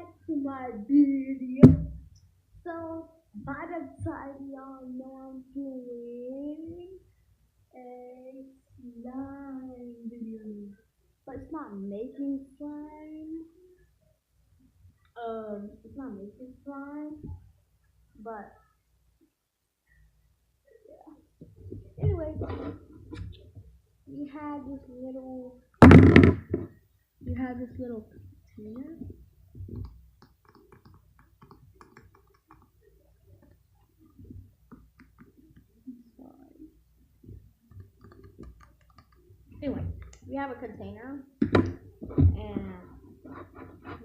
back to my video. So by the time y'all know I'm doing a slime video, but it's not making slime. It's not making slime, but anyway, we had this little, container. Sorry. Anyway, we have a container, and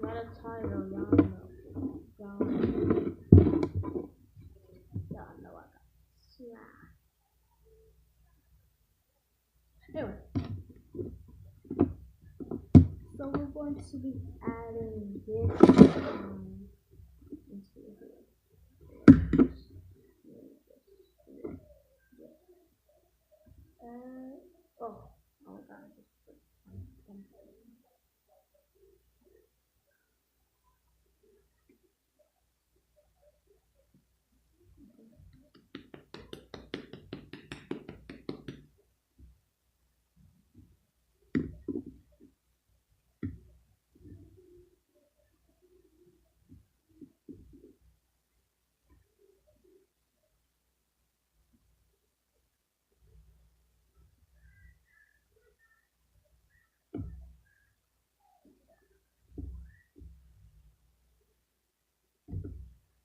let us tell y'all know I got slime. Anyway, so we're going to be adding this into here. Oh, oh my god.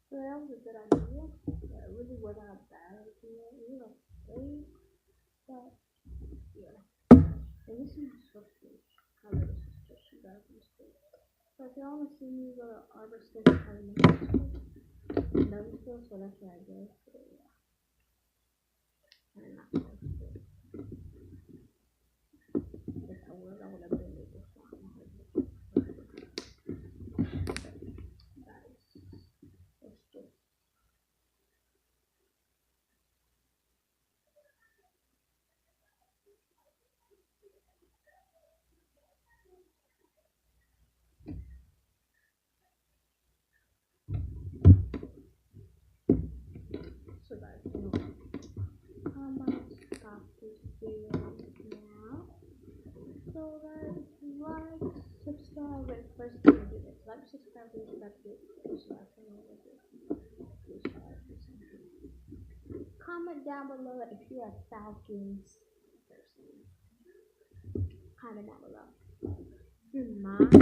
So that was a good idea. It really wasn't a bad idea. It was okay, but yeah. And this is so cute. I love this sister. She got this good. So if y'all want to see me go to Arbor State Academy, so that's what I did. So yeah. I'm not going to do it. If I would have been able to find it. Guys, let's just. So guys, I'm gonna stop this video now. So guys, like, subscribe, and first I'm gonna do this. Like, subscribe, please subscribe to so I can know what this is. Comment down below if you're a Falcons person. Comment down below. If you're not,